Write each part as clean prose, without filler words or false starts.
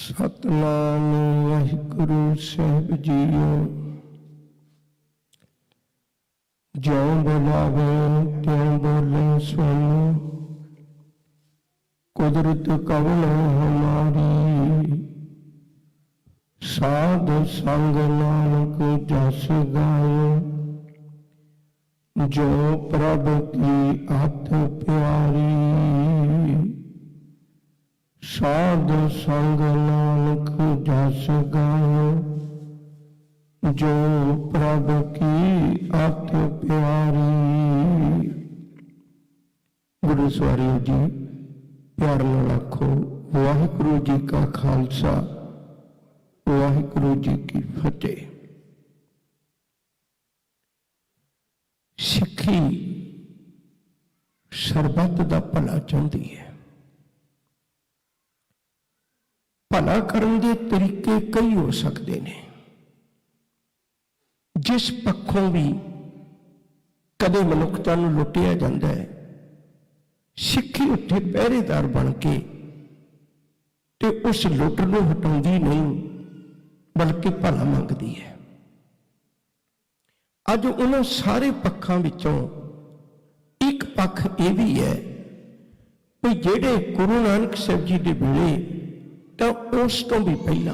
सतनाम वाहिगुरु साहिब जीओ। ज्यों बुलावे त्यों बोले स्वामी, कुदरत कवल हमारी। साध संग नानक जस गायो, जो प्रभ की अत प्यारी। साध संग नानक जस गायो, जो प्रभ की अत प्यारी। गुरु सवारियो जी, प्यार नाल आखो वाहिगुरु जी का खालसा, वाहिगुरु जी की फतेह। सिक्खी सरबत दा भला चाहती है। भला करन दे तरीके कई हो सकते हैं। जिस पक्षों भी कदे मनुखता नूं लुटिया जाता है, सिक्खी उत्थे पहरेदार बन के ते उस लुट नूं हटाउंदी नहीं, बल्कि भला मंगदी है। अज उन्हां सारे पक्षां विचों एक पक्ष यह भी है कि जिहड़े गुरु नानक साहब जी के वेले तो उस तो भी पहला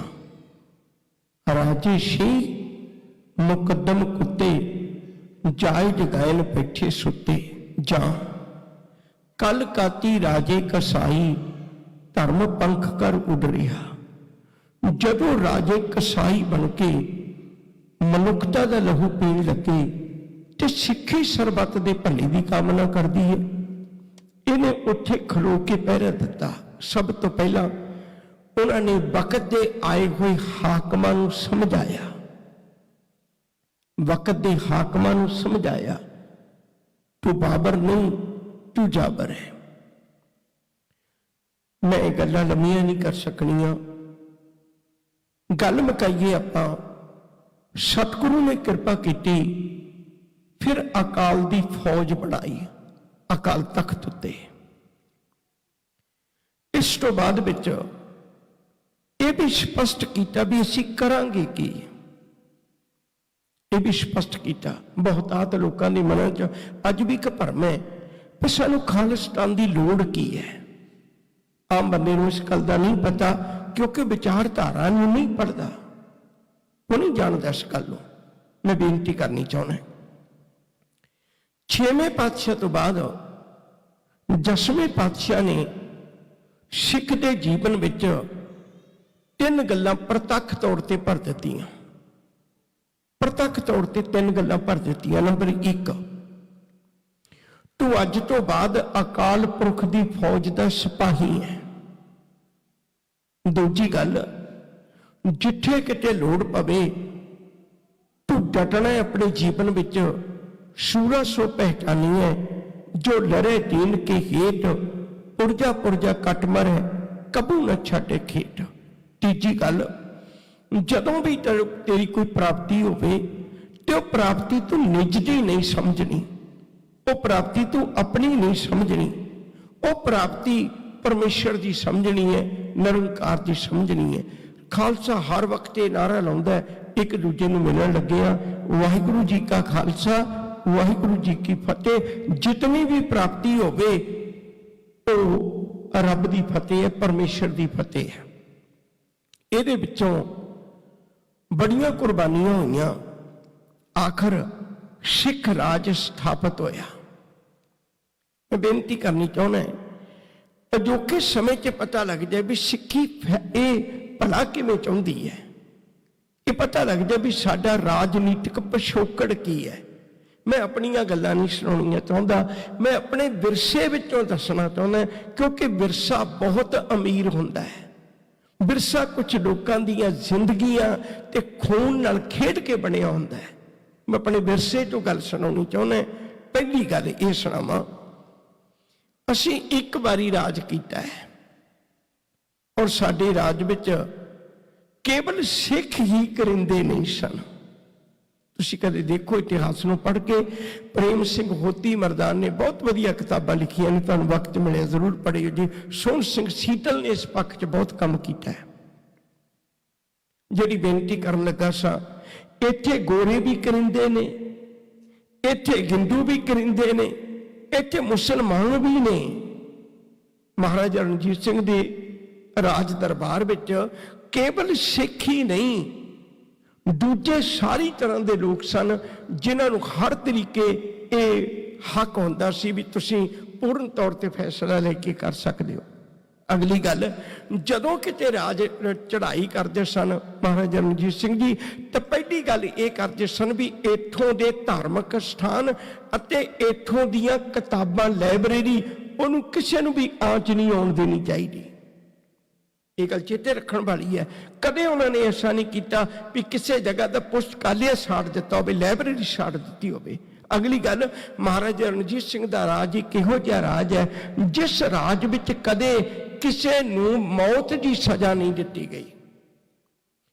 राजे शेर मुकदम कुत्ते जायज गायन बैठे सुते, जां कल काती राजे कसाई धर्म पंख कर उड़ रहा। जदों राजे कसाई बन के मनुखता का लहू पीण लगे तो सिक्खी सरबत के भले की कामना करती है। इन्हें उत्थे खलो के पहरा दिता। सब तो पहला उन्होंने वक्त के आए हुए हाकमां नूं समझाया, वक्त के हाकमां नूं समझाया, तू बाबर नहीं, तू जाबर है। मैं गल्लां लंबियां नहीं कर सकनियां। गल मुकाईए आपां। सतगुरु ने कृपा की, फिर अकाल दी फौज बढ़ाई अकाल तख्त उत्ते। इस तो बाद विच यह भी स्पष्ट किया भी असीं करांगे की। यह भी स्पष्ट किया। बहुतात लोगों के मन च अज भी एक भरम है कि सानू खालिस्तान की लोड़ की है। आम बंदे नूं इस गल का नहीं पता, क्योंकि विचारधारा नूं नहीं पढ़ता, वो नहीं जानता इस गल नूं। मैं बेनती करनी चाहना, 6वें पातशाह तो बाद 10वें पातशाह ने सिख के जीवन विच 3 गल्लां प्रतख तौर पर भर दित्तियां। प्रतख तौर पर 3 गल्लां भर दित्तियां। नंबर 1, तू अज तो बाद अकाल पुरख की फौज का सिपाही है। दूजी गल, जिथे किते लोड़ पवे तू डटना है अपने जीवन विच। सूरा सो पहचानी है, जो लड़े दीन के हेठ, पुरजा पुरजा कट मरे, कबू न छाटे खेट। तीजी गल, जदों भी तेरी कोई प्राप्ति होवे तो प्राप्ति तू निज दी नहीं समझनी, वो प्राप्ति तू अपनी नहीं समझनी, वो प्राप्ति परमेश्वर की समझनी है, निरंकार की समझनी है। खालसा हर वक्त ये नारा लाउंदा है, एक दूजे नूं मिलण लगे आ, वाहिगुरु जी का खालसा, वाहिगुरु जी की फतेह। जितनी भी प्राप्ति होवे तो रब की फतेह है, परमेश्वर की फतेह है। इहदे विचों बड़ियां कुर्बानियां होईयां, आखिर सिख राज स्थापित होया। मैं बेनती करनी चाहना है, अजोके समय च पता लग जाए भी सिक्खी भला किवें चाहुंदी है। ये पता लग जाए भी साडा राजनीतिक पिछोकड़ की है। मैं अपनियां गल्लां नहीं सुनाउणियां चाहुंदा, मैं अपने विरसे विचों दसना चाहुंदा, क्योंकि विरसा बहुत अमीर हुंदा है। विरसा कुछ लोगों दीयां जिंदगियां ते खून नाल खेड के बनिया हुंदा है। मैं अपने विरसे तो गल सुनाउणी चाहुंदा। पहली गल ये सुणावां, असीं एक बारी राज कीता है और साडे राज विच केवल सिख ही करिंदे नहीं सन। तुसीं कदे देखो इतिहास नूं पढ़ के, प्रेम सिंह होती मरदान ने बहुत वधिया किताबां लिखियां ने, तुहानूं वक्त मिले जरूर पढ़ियो जी। सोहण सिंह सीतल ने इस पक्ष च बहुत काम कीता है। ਜਿਹੜੀ ਬੇਨਤੀ ਕਰਨ ਲੱਗਾ ਸਾਂ। ਇੱਥੇ ਗੋਰੇ ਵੀ ਕਰਿੰਦੇ ਨੇ, ਇੱਥੇ ਹਿੰਦੂ ਵੀ ਕਰਿੰਦੇ ਨੇ, ਇੱਥੇ ਮੁਸਲਮਾਨ ਵੀ ਨੇ। ਮਹਾਰਾਜਾ ਰਣਜੀਤ ਸਿੰਘ ਦੇ ਰਾਜ ਦਰਬਾਰ ਵਿੱਚ ਕੇਵਲ ਸਿੱਖ ਹੀ ਨਹੀਂ, ਦੂਜੇ ਸਾਰੀ ਤਰ੍ਹਾਂ ਦੇ ਲੋਕ ਸਨ ਜਿਨ੍ਹਾਂ ਨੂੰ ਹਰ ਤਰੀਕੇ ਇਹ ਹੱਕ ਹੁੰਦਾ ਸੀ ਵੀ ਤੁਸੀਂ ਪੂਰਨ ਤੌਰ ਤੇ ਫੈਸਲਾ ਲੈ ਕੇ ਕਰ ਸਕਦੇ ਹੋ। ਅਗਲੀ ਗੱਲ, ਜਦੋਂ ਕਿਤੇ ਰਾਜ ਚੜ੍ਹਾਈ ਕਰਦੇ ਸਨ ਮਹਾਰਾਜਾ ਰਣਜੀਤ ਸਿੰਘ ਜੀ, ਤਾਂ ਪਹਿਲੀ ਗੱਲ ਇਹ ਕਰਦੇ ਸਨ ਵੀ ਇੱਥੋਂ ਦੇ ਧਾਰਮਿਕ ਸਥਾਨ ਅਤੇ ਇੱਥੋਂ ਦੀਆਂ ਕਿਤਾਬਾਂ, ਲਾਇਬ੍ਰੇਰੀ, ਉਹਨੂੰ ਕਿਸੇ ਨੂੰ ਵੀ ਆਂਚ ਨਹੀਂ ਆਉਣ ਦੇਣੀ ਚਾਹੀਦੀ। ਇਹ ਗੱਲ ਚੇਤੇ ਰੱਖਣ ਵਾਲੀ ਹੈ। ਕਦੇ ਉਹਨਾਂ ਨੇ ਐਸਾ ਨਹੀਂ ਕੀਤਾ ਵੀ ਕਿਸੇ ਜਗ੍ਹਾ ਦਾ ਪੁਸਤਕਾਲਿਆ ਸਾੜ ਦਿੱਤਾ ਹੋਵੇ, ਲਾਇਬ੍ਰੇਰੀ ਸਾੜ ਦਿੱਤੀ ਹੋਵੇ। ਅਗਲੀ ਗੱਲ, ਮਹਾਰਾਜਾ ਰਣਜੀਤ ਸਿੰਘ ਦਾ ਰਾਜ ਇੱਕ ਇਹੋ ਜਿਹਾ ਰਾਜ ਹੈ ਜਿਸ ਰਾਜ ਵਿੱਚ ਕਦੇ ਕਿਸੇ ਨੂੰ ਮੌਤ ਦੀ ਸਜ਼ਾ ਨਹੀਂ ਦਿੱਤੀ ਗਈ।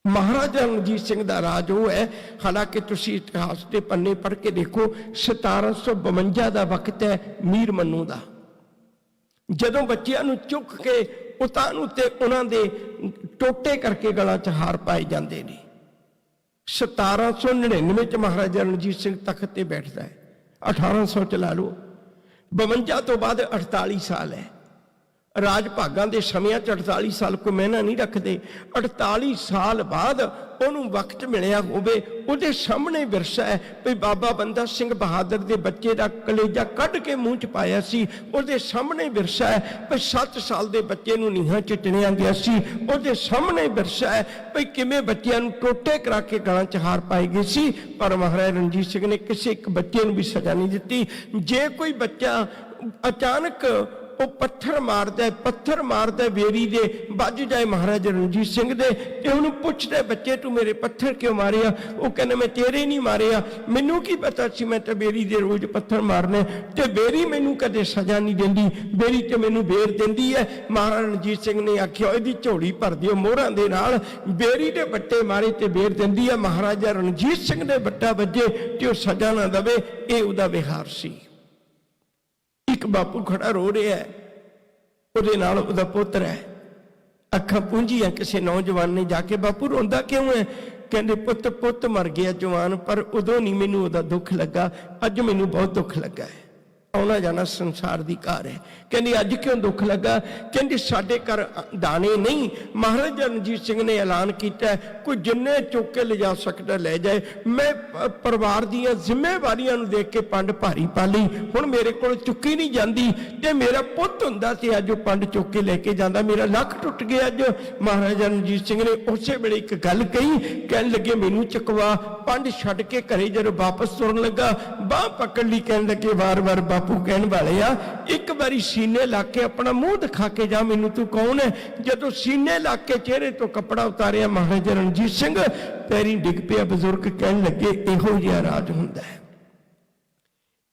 ਮਹਾਰਾਜਾ ਰਣਜੀਤ ਸਿੰਘ ਦਾ ਰਾਜ ਉਹ ਹੈ, ਹਾਲਾਂਕਿ ਤੁਸੀਂ ਇਤਿਹਾਸ ਦੇ ਪੰਨੇ ਪੜ੍ਹ ਕੇ ਦੇਖੋ, 1752 ਦਾ ਵਕਤ ਹੈ ਮੀਰ ਮਨੂੰ ਦਾ, ਜਦੋਂ ਬੱਚਿਆਂ ਨੂੰ ਚੁੱਕ ਕੇ ਉਤਾਂ ਉੱਤੇ ਉਹਨਾਂ ਦੇ ਟੋਟੇ ਕਰਕੇ ਗਲਾਂ 'ਚ ਹਾਰ ਪਾਏ ਜਾਂਦੇ ਨੇ। 1799 ਚ ਮਹਾਰਾਜਾ ਰਣਜੀਤ ਸਿੰਘ ਤਖਤ ਤੇ ਬੈਠਦਾ ਹੈ। 1800 ਚ ਲਾ ਲਓ, 52 ਤੋਂ ਬਾਅਦ 48 ਸਾਲ ਹੈ। ਰਾਜ ਭਾਗਾਂ ਦੇ ਸਮਿਆਂ 'ਚ 48 ਸਾਲ ਕੋਈ ਮਹੀਨਾ ਨਹੀਂ ਰੱਖਦੇ। 48 ਸਾਲ ਬਾਅਦ ਉਹਨੂੰ ਵਕਤ ਮਿਲਿਆ ਹੋਵੇ, ਉਹਦੇ ਸਾਹਮਣੇ ਵਿਰਸਾ ਹੈ ਵੀ ਬਾਬਾ ਬੰਦਾ ਸਿੰਘ ਬਹਾਦਰ ਦੇ ਬੱਚੇ ਦਾ ਕਲੇਜਾ ਕੱਢ ਕੇ ਮੂੰਹ 'ਚ ਪਾਇਆ ਸੀ। ਉਹਦੇ ਸਾਹਮਣੇ ਵਿਰਸਾ ਹੈ ਵੀ 7 ਸਾਲ ਦੇ ਬੱਚੇ ਨੂੰ ਨੀਹਾਂ 'ਚ ਚਿਣਿਆ ਗਿਆ ਸੀ। ਉਹਦੇ ਸਾਹਮਣੇ ਵਿਰਸਾ ਹੈ ਵੀ ਕਿਵੇਂ ਬੱਚਿਆਂ ਨੂੰ ਟੋਟੇ ਕਰਾ ਕੇ ਗਲਾਂ 'ਚ ਹਾਰ ਪਾਏ ਗਏ ਸੀ। ਪਰ ਮਹਾਰਾਜਾ ਰਣਜੀਤ ਸਿੰਘ ਨੇ ਕਿਸੇ ਇੱਕ ਬੱਚੇ ਨੂੰ ਵੀ ਸਜ਼ਾ ਨਹੀਂ ਦਿੱਤੀ। ਜੇ ਕੋਈ ਬੱਚਾ ਅਚਾਨਕ ਉਹ ਪੱਥਰ ਮਾਰਦਾ ਬੇਰੀ ਦੇ ਵੱਜ ਜਾਏ ਮਹਾਰਾਜਾ ਰਣਜੀਤ ਸਿੰਘ ਦੇ, ਤੇ ਉਹਨੂੰ ਪੁੱਛਦਾ, ਬੱਚੇ ਤੂੰ ਮੇਰੇ ਪੱਥਰ ਕਿਉਂ ਮਾਰਿਆ? ਉਹ ਕਹਿੰਦਾ ਮੈਂ ਤੇਰੇ ਨਹੀਂ ਮਾਰਿਆ, ਮੈਨੂੰ ਕੀ ਪਤਾ ਸੀ, ਮੈਂ ਤਾਂ ਬੇਰੀ ਦੇ ਰੋਜ਼ ਪੱਥਰ ਮਾਰਨੇ, ਤੇ ਬੇਰੀ ਮੈਨੂੰ ਕਦੇ ਸਜ਼ਾ ਨਹੀਂ ਦਿੰਦੀ, ਬੇਰੀ ਤੇ ਮੈਨੂੰ ਬੇਰ ਦਿੰਦੀ ਹੈ। ਮਹਾਰਾਜਾ ਰਣਜੀਤ ਸਿੰਘ ਨੇ ਆਖਿਆ ਇਹਦੀ ਝੋਲੀ ਭਰ ਦਿਓ ਮੋਹਰਾਂ ਦੇ ਨਾਲ, ਬੇਰੀ ਦੇ ਬੱਟੇ ਮਾਰੇ ਤੇ ਬੇਰ ਦਿੰਦੀ ਹੈ। ਮਹਾਰਾਜਾ ਰਣਜੀਤ ਸਿੰਘ ਦੇ ਬੱਟਾ ਵੱਜੇ ਤੇ ਉਹ ਸਜ਼ਾ ਨਾ ਦੇਵੇ, ਇਹ ਉਹਦਾ ਵਿਹਾਰ ਸੀ। ਇੱਕ ਬਾਪੂ ਖੜਾ ਰੋ ਰਿਹਾ ਹੈ, ਉਹਦੇ ਨਾਲ ਉਹਦਾ ਪੁੱਤਰ ਹੈ, ਅੱਖਾਂ ਪੂੰਝੀਆਂ ਕਿਸੇ ਨੌਜਵਾਨ ਨੇ ਜਾ ਕੇ, ਬਾਪੂ ਰੋਂਦਾ ਕਿਉਂ ਹੈ? ਕਹਿੰਦੇ ਪੁੱਤ ਮਰ ਗਿਆ ਜਵਾਨ, ਪਰ ਉਦੋਂ ਨਹੀਂ ਮੈਨੂੰ ਉਹਦਾ ਦੁੱਖ ਲੱਗਾ, ਅੱਜ ਮੈਨੂੰ ਬਹੁਤ ਦੁੱਖ ਲੱਗਾ ਹੈ। ਆਉਣਾ ਜਾਣਾ ਸੰਸਾਰ ਦੀ ਕਾਰ ਹੈ। ਕਹਿੰਦੀ ਅੱਜ ਕਿਉਂ ਦੁੱਖ ਲੱਗਾ? ਕਹਿੰਦੀ ਸਾਡੇ ਘਰ ਦਾਣੇ ਨਹੀਂ। ਮਹਾਰਾਜਾ ਰਣਜੀਤ ਸਿੰਘ ਨੇ ਐਲਾਨ ਕੀਤਾ ਕੋਈ ਜਿੰਨੇ ਚੁੱਕ ਕੇ ਲਿਜਾ ਸਕਦਾ ਲੈ ਜਾਏ। ਮੈਂ ਪਰਿਵਾਰ ਦੀਆਂ ਜ਼ਿੰਮੇਵਾਰੀਆਂ ਨੂੰ ਦੇਖ ਕੇ ਪੰਡ ਭਾਰੀ ਪਾ ਲਈ, ਹੁਣ ਮੇਰੇ ਕੋਲ ਚੁੱਕੀ ਨਹੀਂ ਜਾਂਦੀ, ਤੇ ਮੇਰਾ ਪੁੱਤ ਹੁੰਦਾ ਤੇ ਅੱਜ ਉਹ ਪੰਡ ਚੁੱਕ ਕੇ ਲੈ ਕੇ ਜਾਂਦਾ, ਮੇਰਾ ਲੱਕ ਟੁੱਟ ਗਿਆ ਅੱਜ। ਮਹਾਰਾਜਾ ਰਣਜੀਤ ਸਿੰਘ ਨੇ ਉਸੇ ਵੇਲੇ ਇੱਕ ਗੱਲ ਕਹੀ, ਕਹਿਣ ਲੱਗੇ ਮੈਨੂੰ ਚੁਕਵਾ। ਪੰਡ ਛੱਡ ਕੇ ਘਰੇ ਜਦੋਂ ਵਾਪਸ ਤੁਰਨ ਲੱਗਾ, ਬਾਂਹ ਪਕੜ ਲਈ, ਕਹਿਣ ਲੱਗੇ ਵਾਰ-ਵਾਰ ਬਾਪੂ ਕਹਿਣ ਵਾਲੇ ਆ, ਇੱਕ ਵਾਰੀ ਸੀਨੇ ਲਾ ਕੇ ਆਪਣਾ ਮੂੰਹ ਦਿਖਾ ਕੇ ਜਾ, ਮੈਨੂੰ ਤੂੰ ਕੌਣ ਹੈ? ਜਦੋਂ ਸੀਨੇ ਲਾ ਕੇ ਚਿਹਰੇ ਤੋਂ ਕੱਪੜਾ ਉਤਾਰਿਆ ਮਹਾਰਾਜਾ ਰਣਜੀਤ ਸਿੰਘ ਪੈਰੀਂ ਡਿੱਗ ਪਿਆ। ਬਜ਼ੁਰਗ ਕਹਿਣ ਲੱਗੇ ਇਹੋ ਜਿਹਾ ਰਾਜ ਹੁੰਦਾ ਹੈ।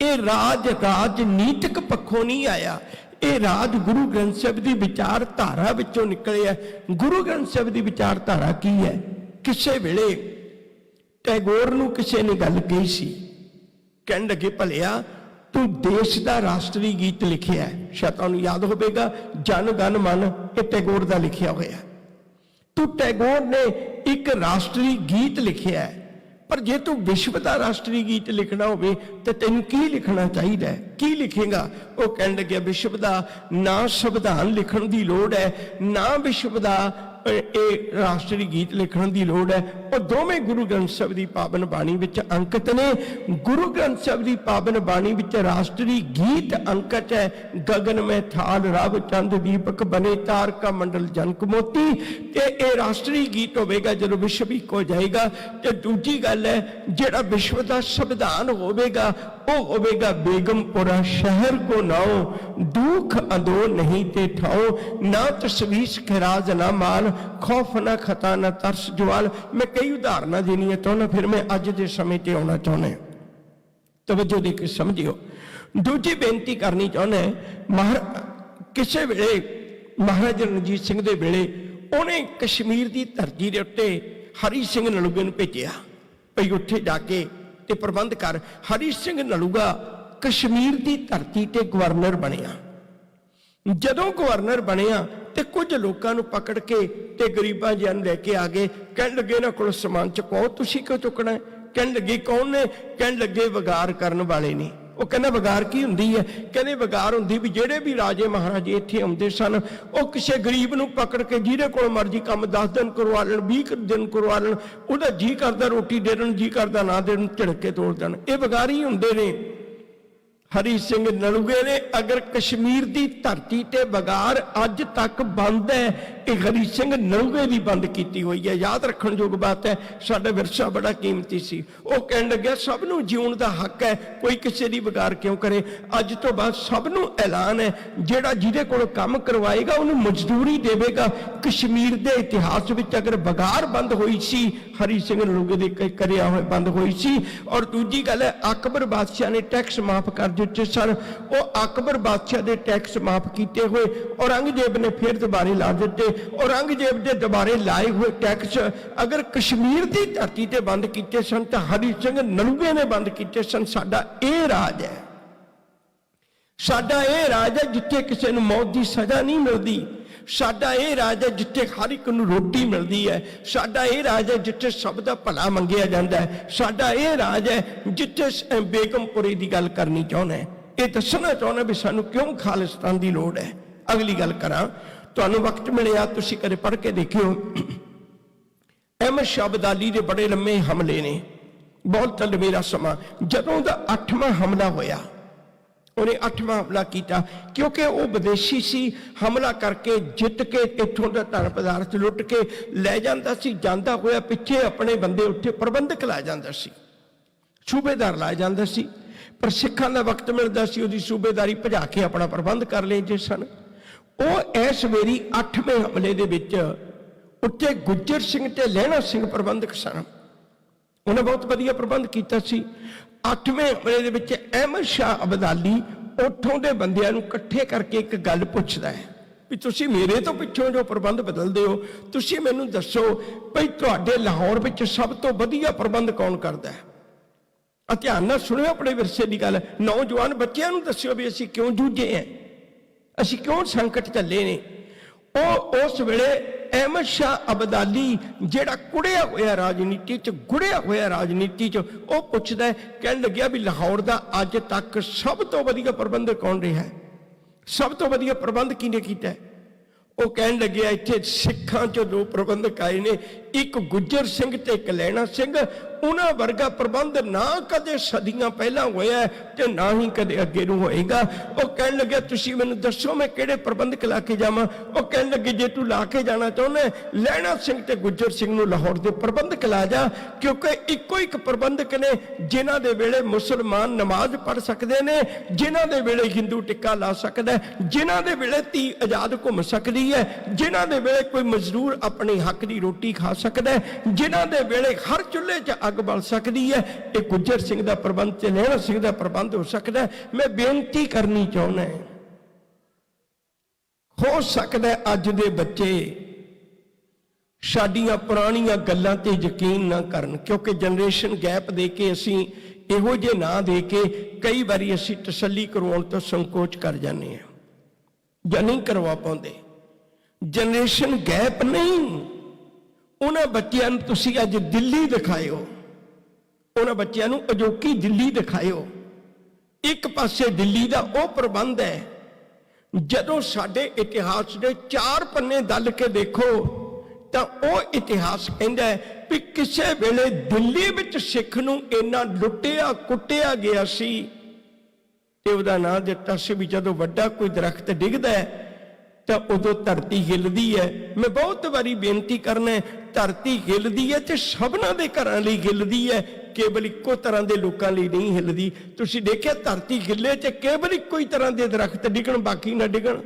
ਇਹ ਰਾਜ ਰਾਜਨੀਤਿਕ ਪੱਖੋਂ ਨਹੀਂ ਆਇਆ, ਇਹ ਰਾਜ ਗੁਰੂ ਗ੍ਰੰਥ ਸਾਹਿਬ ਦੀ ਵਿਚਾਰਧਾਰਾ ਵਿੱਚੋਂ ਨਿਕਲਿਆ। ਗੁਰੂ ਗ੍ਰੰਥ ਸਾਹਿਬ ਦੀ ਵਿਚਾਰਧਾਰਾ ਕੀ ਹੈ? ਕਿਸੇ ਵੇਲੇ ਟੈਗੋਰ ਨੂੰ ਕਿਸੇ ਨੇ ਗੱਲ ਕਹੀ ਸੀ, ਕਹਿਣ ਲੱਗੇ ਭਲਿਆ ਤੂੰ ਦੇਸ਼ ਦਾ ਰਾਸ਼ਟਰੀ ਗੀਤ ਲਿਖਿਆ ਹੈ, ਸ਼ਾਇਦ ਤੁਹਾਨੂੰ ਯਾਦ ਹੋਵੇਗਾ, ਜਨ ਗਨ ਮਨ, ਇਹ ਟੈਗੋਰ ਦਾ ਲਿਖਿਆ ਹੋਇਆ। ਤੂੰ ਟੈਗੋਰ ਨੇ ਇੱਕ ਰਾਸ਼ਟਰੀ ਗੀਤ ਲਿਖਿਆ ਹੈ, ਪਰ ਜੇ ਤੂੰ ਵਿਸ਼ਵ ਦਾ ਰਾਸ਼ਟਰੀ ਗੀਤ ਲਿਖਣਾ ਹੋਵੇ ਤੇ ਤੈਨੂੰ ਕੀ ਲਿਖਣਾ ਚਾਹੀਦਾ ਹੈ? ਕੀ ਲਿਖੇਗਾ? ਉਹ ਕਹਿਣ ਲੱਗਿਆ ਵਿਸ਼ਵ ਦਾ ਨਾ ਸੰਵਿਧਾਨ ਲਿਖਣ ਦੀ ਲੋੜ ਹੈ, ਨਾ ਵਿਸ਼ਵ ਦਾ ਇਹ ਰਾਸ਼ਟਰੀ ਗੀਤ ਲਿਖਣ ਦੀ ਲੋੜ ਹੈ। ਉਹ ਦੋਵੇਂ ਗੁਰੂ ਗ੍ਰੰਥ ਸਾਹਿਬ ਦੀ ਪਾਵਨ ਬਾਣੀ ਵਿੱਚ ਅੰਕਿਤ ਨੇ। ਗੁਰੂ ਗ੍ਰੰਥ ਸਾਹਿਬ ਦੀ ਪਾਵਨ ਬਾਣੀ ਵਿੱਚ ਰਾਸ਼ਟਰੀ ਗੀਤ ਅੰਕਿਤ ਹੈ, ਗਗਨ ਮੈਂ ਥਾਲ ਰਵ ਚੰਦ ਦੀਪਕ ਬਨੇ ਤਾਰਕਾ ਮੰਡਲ ਜਨਕ ਮੋਤੀ। ਤੇ ਇਹ ਰਾਸ਼ਟਰੀ ਗੀਤ ਹੋਵੇਗਾ ਜਦੋਂ ਵਿਸ਼ਵ ਇੱਕ ਹੋ ਜਾਏਗਾ। ਤੇ ਦੂਜੀ ਗੱਲ ਹੈ, ਜਿਹੜਾ ਵਿਸ਼ਵ ਦਾ ਸੰਵਿਧਾਨ ਹੋਵੇਗਾ ਉਹ ਹੋਵੇਗਾ ਬੇਗਮਪੁਰਾ ਸ਼ਹਿਰ ਕੋ ਨਾਓ, ਦੁੱਖ ਅੰਦੋ ਨਹੀਂ ਤੇ ਠਾਓ, ਨਾ ਤਸਵੀਸ ਖਰਾਜ ਨਾ ਮਾਲ, ਖੌਫ ਨਾ ਖਤਾ ਨਾ ਤਰਸ ਜਵਾਲ। ਮੈਂ ਕਈ ਉਦਾਹਰਨਾਂ ਦੇਣੀਆਂ ਚਾਹੁੰਦਾ, ਫਿਰ ਮੈਂ ਅੱਜ ਦੇ ਸਮੇਂ ਤੇ ਆਉਣਾ ਚਾਹੁੰਦਾ, ਤਵੱਜੋ ਦੇ ਕੇ ਸਮਝਿਓ। ਦੂਜੀ ਬੇਨਤੀ ਕਰਨੀ ਚਾਹੁੰਦਾ, ਕਿਸੇ ਵੇਲੇ ਮਹਾਰਾਜਾ ਰਣਜੀਤ ਸਿੰਘ ਦੇ ਵੇਲੇ ਉਹਨੇ ਕਸ਼ਮੀਰ ਦੀ ਧਰਤੀ ਦੇ ਉੱਤੇ ਹਰੀ ਸਿੰਘ ਨਲੂਗੇ ਨੂੰ ਭੇਜਿਆ, ਭਈ ਉੱਥੇ ਜਾ ਕੇ ਤੇ ਪ੍ਰਬੰਧ ਕਰ। ਹਰੀ ਸਿੰਘ ਨਲੂਗਾ ਕਸ਼ਮੀਰ ਦੀ ਧਰਤੀ ਤੇ ਗਵਰਨਰ ਬਣਿਆ। ਜਦੋਂ ਗਵਰਨਰ ਬਣਿਆ ਤੇ ਕੁਝ ਲੋਕਾਂ ਨੂੰ ਪਕੜ ਕੇ ਤੇ ਗਰੀਬਾਂ ਜਿਹਾਂ ਨੂੰ ਲੈ ਕੇ ਆ ਗਏ। ਕਹਿਣ ਲੱਗੇ ਇਹਨਾਂ ਕੋਲ ਸਮਾਨ ਚੁਕਾਓ, ਤੁਸੀਂ ਕਿਉਂ ਚੁੱਕਣਾ ਹੈ? ਕਹਿਣ ਲੱਗੇ ਕੌਣ ਨੇ? ਕਹਿਣ ਲੱਗੇ ਵਿਗਾਰ ਕਰਨ ਵਾਲੇ ਨੇ। ਉਹ ਕਹਿੰਦਾ ਵਿਗਾਰ ਕੀ ਹੁੰਦੀ ਹੈ? ਕਹਿੰਦੇ ਵਿਗਾਰ ਹੁੰਦੀ ਵੀ ਜਿਹੜੇ ਵੀ ਰਾਜੇ ਮਹਾਰਾਜੇ ਇੱਥੇ ਆਉਂਦੇ ਸਨ ਉਹ ਕਿਸੇ ਗਰੀਬ ਨੂੰ ਪਕੜ ਕੇ ਜਿਹਦੇ ਕੋਲ ਮਰਜ਼ੀ ਕੰਮ 10 ਦਿਨ ਕਰਵਾ ਲੈਣ, 20 ਦਿਨ ਕਰਵਾ ਲੈਣ, ਉਹਦਾ ਜੀ ਕਰਦਾ ਰੋਟੀ ਦੇ ਦੇਣ, ਜੀ ਕਰਦਾ ਨਾ ਦੇਣ, ਝਿੜਕ ਕੇ ਤੋੜ ਦੇਣ। ਇਹ ਵਿਗਾਰ ਹੀ ਹੁੰਦੇ ਨੇ। ਹਰੀ ਸਿੰਘ ਨਲੂਏ ਨੇ ਅਗਰ ਕਸ਼ਮੀਰ ਦੀ ਧਰਤੀ ਤੇ ਵਿਗਾਰ ਅੱਜ ਤੱਕ ਬੰਦ ਹੈ, ਇਹ ਹਰੀ ਸਿੰਘ ਨਲੂਏ ਦੀ ਬੰਦ ਕੀਤੀ ਹੋਈ ਹੈ। ਯਾਦ ਰੱਖਣ ਯੋਗ ਬਾਤ ਹੈ। ਸਾਡਾ ਵਿਰਸਾ ਬੜਾ ਕੀਮਤੀ ਸੀ। ਉਹ ਕਹਿਣ ਲੱਗਿਆ ਸਭ ਨੂੰ ਜਿਉਣ ਦਾ ਹੱਕ ਹੈ, ਕੋਈ ਕਿਸੇ ਦੀ ਵਿਗਾਰ ਕਿਉਂ ਕਰੇ। ਅੱਜ ਤੋਂ ਬਾਅਦ ਸਭ ਨੂੰ ਐਲਾਨ ਹੈ, ਜਿਹੜਾ ਜਿਹਦੇ ਕੋਲ ਕੰਮ ਕਰਵਾਏਗਾ ਉਹਨੂੰ ਮਜ਼ਦੂਰੀ ਦੇਵੇਗਾ। ਕਸ਼ਮੀਰ ਦੇ ਇਤਿਹਾਸ ਵਿੱਚ ਅਗਰ ਵਿਗਾਰ ਬੰਦ ਹੋਈ ਸੀ, ਹਰੀ ਸਿੰਘ ਨਲੂਏ ਦੇ ਕਰਿਆ ਹੋਇਆ ਬੰਦ ਹੋਈ ਸੀ। ਔਰ ਦੂਜੀ ਗੱਲ ਹੈ, ਅਕਬਰ ਬਾਦਸ਼ਾਹ ਨੇ ਟੈਕਸ ਮਾਫ ਕਰ ਦਿੱਤੇ ਸਨ। ਉਹ ਅਕਬਰ ਬਾਦਸ਼ਾਹ ਦੇ ਟੈਕਸ ਮਾਫ ਕੀਤੇ ਹੋਏ ਔਰੰਗਜ਼ੇਬ ਨੇ ਫਿਰ ਦੁਬਾਰੇ ਲਾ ਦਿੱਤੇ। ਔਰੰਗਜ਼ੇਬ ਦੇ ਦੁਬਾਰੇ ਲਾਏ ਹੋਏ ਟੈਕਸ ਅਗਰ ਕਸ਼ਮੀਰ ਦੀ ਧਰਤੀ ਤੇ ਬੰਦ ਕੀਤੇ ਸਨ ਤਾਂ ਹਰੀ ਸਿੰਘ ਨਲੂਏ ਨੇ ਬੰਦ ਕੀਤੇ ਸਨ। ਸਾਡਾ ਇਹ ਰਾਜ ਹੈ, ਸਾਡਾ ਇਹ ਰਾਜ ਹੈ ਜਿੱਥੇ ਕਿਸੇ ਨੂੰ ਮੌਤ ਦੀ ਸਜ਼ਾ ਨਹੀਂ ਮਿਲਦੀ। ਸਾਡਾ ਇਹ ਰਾਜ ਹੈ ਜਿੱਥੇ ਹਰ ਇੱਕ ਨੂੰ ਰੋਟੀ ਮਿਲਦੀ ਹੈ। ਸਾਡਾ ਇਹ ਰਾਜ ਹੈ ਜਿੱਥੇ ਸਭ ਦਾ ਭਲਾ ਮੰਗਿਆ ਜਾਂਦਾ ਹੈ। ਸਾਡਾ ਇਹ ਰਾਜ ਹੈ ਜਿੱਥੇ ਬੇਗਮਪੁਰੇ ਦੀ ਗੱਲ ਕਰਨੀ ਚਾਹੁੰਦਾ ਹੈ। ਇਹ ਦੱਸਣਾ ਚਾਹੁੰਦਾ ਵੀ ਸਾਨੂੰ ਕਿਉਂ ਖਾਲਿਸਤਾਨ ਦੀ ਲੋੜ ਹੈ। ਅਗਲੀ ਗੱਲ ਕਰਾਂ, ਤੁਹਾਨੂੰ ਵਕਤ ਮਿਲਿਆ ਤੁਸੀਂ ਕਦੇ ਪੜ੍ਹ ਕੇ ਦੇਖਿਓ। ਅਹਿਮਦ ਸ਼ਾਹ ਅਬਦਾਲੀ ਦੇ ਬੜੇ ਲੰਮੇ ਹਮਲੇ ਨੇ, ਬਹੁਤ ਲੰਮੇਰਾ ਸਮਾਂ। ਜਦੋਂ ਦਾ 8ਵਾਂ ਹਮਲਾ ਹੋਇਆ, ਉਹਨੇ 8ਵਾਂ ਹਮਲਾ ਕੀਤਾ ਕਿਉਂਕਿ ਉਹ ਵਿਦੇਸ਼ੀ ਸੀ। ਹਮਲਾ ਕਰਕੇ ਜਿੱਤ ਕੇ ਇੱਥੋਂ ਦਾ ਧਨ ਪਦਾਰਥ ਲੁੱਟ ਕੇ ਲੈ ਜਾਂਦਾ ਸੀ। ਜਾਂਦਾ ਹੋਇਆ ਪਿੱਛੇ ਆਪਣੇ ਬੰਦੇ ਉੱਥੇ ਪ੍ਰਬੰਧਕ ਲਾ ਜਾਂਦਾ ਸੀ, ਸੂਬੇਦਾਰ ਲਾ ਜਾਂਦਾ ਸੀ। ਪਰ ਸਿੱਖਾਂ ਦਾ ਵਕਤ ਮਿਲਦਾ ਸੀ ਉਹਦੀ ਸੂਬੇਦਾਰੀ ਭਜਾ ਕੇ ਆਪਣਾ ਪ੍ਰਬੰਧ ਕਰ ਲੈਂਦੇ ਸਨ। ਉਹ ਇਸ ਵੇਰੀ 8ਵੇਂ ਹਮਲੇ ਦੇ ਵਿੱਚ ਉੱਤੇ ਗੁੱਜਰ ਸਿੰਘ ਤੇ ਲਹਿਣਾ ਸਿੰਘ ਪ੍ਰਬੰਧਕ ਸਨ। ਉਹਨੇ ਬਹੁਤ ਵਧੀਆ ਪ੍ਰਬੰਧ ਕੀਤਾ ਸੀ। 8ਵੇਂ ਹਮਲੇ ਦੇ ਵਿੱਚ ਅਹਿਮਦ ਸ਼ਾਹ ਅਬਦਾਲੀ ਉੱਥੋਂ ਦੇ ਬੰਦਿਆਂ ਨੂੰ ਇਕੱਠੇ ਕਰਕੇ ਇੱਕ ਗੱਲ ਪੁੱਛਦਾ ਹੈ ਵੀ ਤੁਸੀਂ ਮੇਰੇ ਤੋਂ ਪਿੱਛੋਂ ਜੋ ਪ੍ਰਬੰਧ ਬਦਲਦੇ ਹੋ, ਤੁਸੀਂ ਮੈਨੂੰ ਦੱਸੋ ਭਈ ਤੁਹਾਡੇ ਲਾਹੌਰ ਵਿੱਚ ਸਭ ਤੋਂ ਵਧੀਆ ਪ੍ਰਬੰਧ ਕੌਣ ਕਰਦਾ ਹੈ। ਧਿਆਨ ਨਾਲ ਸੁਣਿਓ ਆਪਣੇ ਵਿਰਸੇ ਦੀ ਗੱਲ। ਨੌਜਵਾਨ ਬੱਚਿਆਂ ਨੂੰ ਦੱਸਿਓ ਵੀ ਅਸੀਂ ਕਿਉਂ ਜੂਝੇ ਹਾਂ, ਅਸੀਂ ਕਿਉਂ ਸੰਕਟ ਝੱਲੇ ਨੇ। ਉਹ ਉਸ ਵੇਲੇ ਅਹਿਮਦ ਸ਼ਾਹ ਅਬਦਾਲੀ ਜਿਹੜਾ ਕੁੜਿਆ ਹੋਇਆ ਰਾਜਨੀਤੀ 'ਚ, ਗੁੜਿਆ ਹੋਇਆ ਰਾਜਨੀਤੀ 'ਚ, ਉਹ ਪੁੱਛਦਾ, ਕਹਿਣ ਲੱਗਿਆ ਵੀ ਲਾਹੌਰ ਦਾ ਅੱਜ ਤੱਕ ਸਭ ਤੋਂ ਵਧੀਆ ਪ੍ਰਬੰਧਕ ਕੌਣ ਰਿਹਾ ਹੈ, ਸਭ ਤੋਂ ਵਧੀਆ ਪ੍ਰਬੰਧ ਕਿਹਨੇ ਕੀਤਾ ਹੈ। ਉਹ ਕਹਿਣ ਲੱਗਿਆ ਇੱਥੇ ਸਿੱਖਾਂ 'ਚ ਦੋ ਪ੍ਰਬੰਧਕ ਆਏ ਨੇ, ਇੱਕ ਗੁੱਜਰ ਸਿੰਘ ਤੇ ਇੱਕ ਲਹਿਣਾ ਸਿੰਘ। ਉਹਨਾਂ ਵਰਗਾ ਪ੍ਰਬੰਧ ਨਾ ਕਦੇ ਸਦੀਆਂ ਪਹਿਲਾਂ ਹੋਇਆ ਤੇ ਨਾ ਹੀ ਕਦੇ ਅੱਗੇ ਨੂੰ ਹੋਏਗਾ। ਉਹ ਕਹਿਣ ਲੱਗਿਆ ਤੁਸੀਂ ਮੈਨੂੰ ਦੱਸੋ ਮੈਂ ਕਿਹੜੇ ਪ੍ਰਬੰਧਕ ਲਾ ਕੇ ਜਾਵਾਂ। ਉਹ ਕਹਿਣ ਲੱਗੇ ਜੇ ਤੂੰ ਲਾ ਕੇ ਜਾਣਾ ਚਾਹੁੰਦਾ ਲਹਿਣਾ ਸਿੰਘ ਤੇ ਗੁੱਜਰ ਸਿੰਘ ਨੂੰ ਲਾਹੌਰ ਦੇ ਪ੍ਰਬੰਧਕ ਲਾ ਜਾ, ਕਿਉਂਕਿ ਇੱਕੋ ਇੱਕ ਪ੍ਰਬੰਧਕ ਨੇ ਜਿਨ੍ਹਾਂ ਦੇ ਵੇਲੇ ਮੁਸਲਮਾਨ ਨਮਾਜ਼ ਪੜ੍ਹ ਸਕਦੇ ਨੇ, ਜਿਨ੍ਹਾਂ ਦੇ ਵੇਲੇ ਹਿੰਦੂ ਟਿੱਕਾ ਲਾ ਸਕਦਾ, ਜਿਨ੍ਹਾਂ ਦੇ ਵੇਲੇ ਧੀ ਆਜ਼ਾਦ ਘੁੰਮ ਸਕਦੀ ਹੈ, ਜਿਨ੍ਹਾਂ ਦੇ ਵੇਲੇ ਕੋਈ ਮਜ਼ਦੂਰ ਆਪਣੇ ਹੱਕ ਦੀ ਰੋਟੀ ਖਾ ਸਕਦਾ, ਜਿਨ੍ਹਾਂ ਦੇ ਵੇਲੇ ਹਰ ਚੁੱਲ੍ਹੇ 'ਚ ਅੱਗ ਬਲ ਸਕਦੀ ਹੈ। ਇਹ ਗੁੱਜਰ ਸਿੰਘ ਦਾ ਪ੍ਰਬੰਧ ਤੇ ਲਹਿਣਾ ਸਿੰਘ ਦਾ ਪ੍ਰਬੰਧ ਹੋ ਸਕਦਾ। ਮੈਂ ਬੇਨਤੀ ਕਰਨੀ ਚਾਹੁੰਦਾ, ਹੋ ਸਕਦਾ ਅੱਜ ਦੇ ਬੱਚੇ ਸਾਡੀਆਂ ਪੁਰਾਣੀਆਂ ਗੱਲਾਂ ਤੇ ਯਕੀਨ ਨਾ ਕਰਨ, ਕਿਉਂਕਿ ਜਨਰੇਸ਼ਨ ਗੈਪ ਦੇ ਕੇ ਅਸੀਂ ਇਹੋ ਜਿਹੇ ਨਾ ਦੇ ਕੇ ਕਈ ਵਾਰੀ ਅਸੀਂ ਤਸੱਲੀ ਕਰਵਾਉਣ ਤੋਂ ਸੰਕੋਚ ਕਰ ਜਾਂਦੇ ਹਾਂ ਜਾਂ ਨਹੀਂ ਕਰਵਾ ਪਾਉਂਦੇ। ਜਨਰੇਸ਼ਨ ਗੈਪ ਨਹੀਂ, ਉਹਨਾਂ ਬੱਚਿਆਂ ਨੂੰ ਤੁਸੀਂ ਅੱਜ ਦਿੱਲੀ ਦਿਖਾਇਓ, ਉਹਨਾਂ ਬੱਚਿਆਂ ਨੂੰ ਅਜੋਕੀ ਦਿੱਲੀ ਦਿਖਾਇਓ। ਇੱਕ ਪਾਸੇ ਦਿੱਲੀ ਦਾ ਉਹ ਪ੍ਰਬੰਧ ਹੈ, ਜਦੋਂ ਸਾਡੇ ਇਤਿਹਾਸ ਦੇ 4 ਪੰਨੇ ਦਲ ਕੇ ਦੇਖੋ ਤਾਂ ਉਹ ਇਤਿਹਾਸ ਕਹਿੰਦਾ ਹੈ ਵੀ ਕਿਸੇ ਵੇਲੇ ਦਿੱਲੀ ਵਿੱਚ ਸਿੱਖ ਨੂੰ ਇੰਨਾ ਲੁੱਟਿਆ ਕੁੱਟਿਆ ਗਿਆ ਸੀ ਤੇ ਉਹਦਾ ਨਾਂ ਦਿੱਤਾ ਸੀ ਵੀ ਜਦੋਂ ਵੱਡਾ ਕੋਈ ਦਰਖਤ ਡਿੱਗਦਾ ਹੈ ਤਾਂ ਉਦੋਂ ਧਰਤੀ ਹਿੱਲਦੀ ਹੈ। ਮੈਂ ਬਹੁਤ ਵਾਰੀ ਬੇਨਤੀ ਕਰਨਾ, ਧਰਤੀ ਹਿੱਲਦੀ ਹੈ ਤੇ ਸਭਨਾਂ ਦੇ ਘਰਾਂ ਲਈ ਹਿੱਲਦੀ ਹੈ, ਕੇਵਲ ਇੱਕੋ ਤਰ੍ਹਾਂ ਦੇ ਲੋਕਾਂ ਲਈ ਨਹੀਂ ਹਿੱਲਦੀ। ਤੁਸੀਂ ਦੇਖਿਆ ਧਰਤੀ ਹਿੱਲੇ ਤੇ ਕੇਵਲ ਇੱਕੋ ਹੀ ਤਰ੍ਹਾਂ ਦੇ ਦਰਖਤ ਡਿੱਗਣ, ਬਾਕੀ ਨਾ ਡਿੱਗਣ।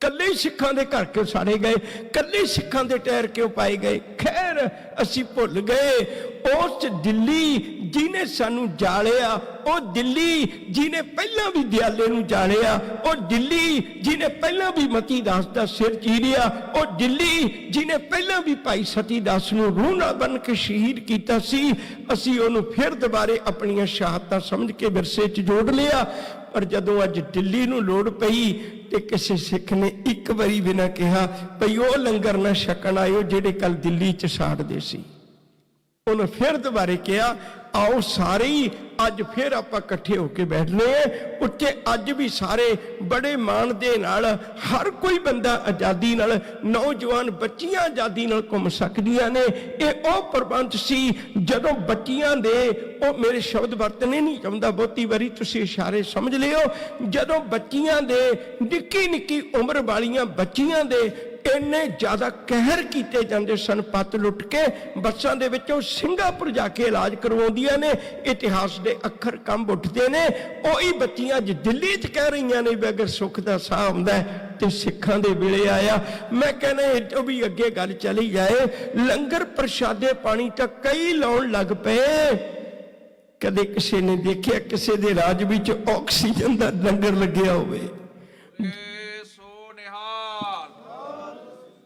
ਕੱਲੇ ਸਿੱਖਾਂ ਦੇ ਘਰ ਕਿਉਂ ਸਾੜੇ ਗਏ, ਕੱਲੇ ਸਿੱਖਾਂ ਦੇ ਟਾਇਰ ਕਿਉਂ ਪਾਏ ਗਏ। ਖੈਰ फिर असी भुल गए उस दिल्ली जिन्हें सानू जालिया, वो दिल्ली जिन्हें पहला भी दयाले नू जालिया, वो दिल्ली जिन्हें पहला भी मती दास का सिर चीरिया, वो दिल्ली जिन्हें पहला भी भाई सती दास नू रूह नाल बन के शहीद किया सी। असी उहनू फिर दोबारे अपनियां शहादतां समझ के विरसे च जोड़ लिया। पर जदों अज दिल्ली नू लोड़ पई ते किसी सिख ने एक बारी भी ना कहा भई वो लंगर ना छकण आयो जिहड़े कल दिल्ली च साड़दे सी। उन्हें फिर दोबारे कहा आओ सारे ही अज फिर आप कट्ठे होके बैठने हैं। उत्थे अज भी सारे बड़े मान दे नाल हर कोई बंदा आज़ादी नाल, नौजवान बच्चियां आज़ादी नाल घुम सकदियां ने। यह ओ प्रबंध सी जदों बच्चियां दे, ओ मेरे शब्द वरतने नहीं चाहुंदा, बहुती बारी तुसीं इशारे समझ लियो, जदों बच्चियां दे निक्की निक्की उम्र वालियां बच्चियां दे इन्ने ज्यादा कहर किए जाते सन, पत लुट के बसां दे विचों सिंगापुर जाके इलाज करवाउंदियां ने, इतिहास दे अखर कंब उठते ने। ओही बच्चियां अज दिल्ली च कह रही ने भी अगर सुख का साह आउंदा है ते सिखां दे वेले आया। मैं कहना इतों भी अगे गल चली जाए, लंगर प्रशादे पानी तक कई लाउण लग पे। कदे किसी ने देखिया किसी दे राज विच ऑक्सीजन का लंगर लग्या होवे?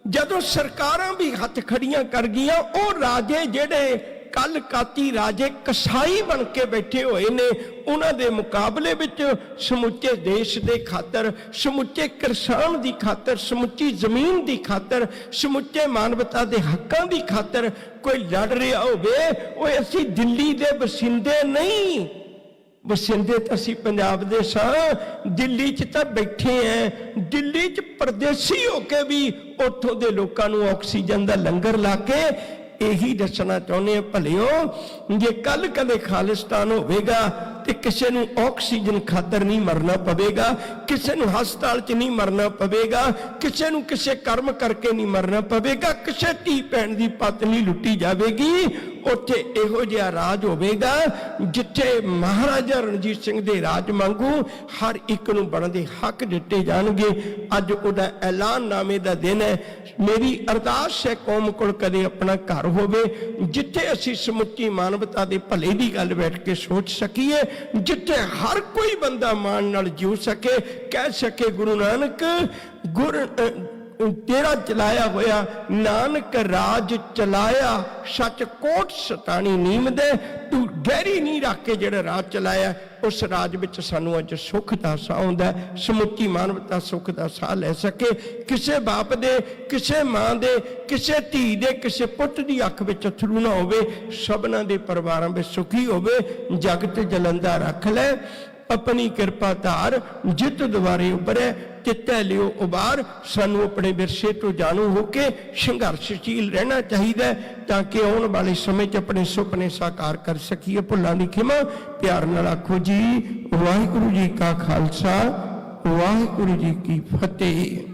जदों सरकारां भी हथ खड़ियां कर गईयां, ओ राजे जेड़े कल काती राजे कसाई बन के बैठे हुए ने, उन्हां दे मुकाबले विच समुचे देश दे खातर, समुचे किसान दी खातर, समुची जमीन दी खातर, समुचे मानवता दे हक्कां दी खातर कोई लड़ रहा होवे, ओए असीं दिल्ली दे बसिंदे नहीं, बसिंदे तो असी पंजाब दे सां, दिल्ली च तो बैठे हैं। दिल्ली च परदेसी होके भी उतों दे लोकां नूं ऑक्सीजन का लंगर ला के यही दसना चाहुंदे भलिओ, जे कल कदे खालिस्तान होवेगा ते किसी नूं ऑक्सीजन खातर नहीं मरना पवेगा, किसी नूं हस्पताल च नहीं मरना पवेगा, किसी नूं किसी कर्म करके नहीं मरना पवेगा, किसी धी भैन की पत नहीं लुटी जाएगी। उत्थे इहो जिहा राज होवेगा जिथे महाराजा रणजीत सिंह दे राज वांगू हर एक नूं बनदे हक दिते जाणगे। अज उहदा ऐलाननामे दा दिन है। मेरी अरदास है कौम कोल कदे अपना घर होवे जिथे असीं समुची मानवता दे भले दी गल बैठ के सोच सकीए, जिथे हर कोई बंदा मान नाल जीव सके, कह सके गुरु नानक गुर तेरा चलाया होया नानक राज चलाया, सच कोट सतानी नीम दे, तू गहरी नी रख के जेड़ा राज चलाया उस राज विच सानू अज सुख दा साह आउंदा, समुची मानवता सुख दा साह लै सके। किसे बाप दे, किसे मां दे, किसे धी दे, किसे पुੱਤ दी अख विच अथरू ना होवे, सबना दे परिवारां विच सुखी होवे। जगत जलंदा रख ले अपनी कृपा धार, जित द्वारे उभरे चित्ते लियो उबार। सानू अपने विरसे तो जाणू होके संघर्षशील रहना चाहिए ताकि आने वाले समय च अपने सुपने साकार कर सकीए। भुलां दी खिमा प्यार नाल आखो जी वाहिगुरू जी का खालसा वाहिगुरू जी की फतेह।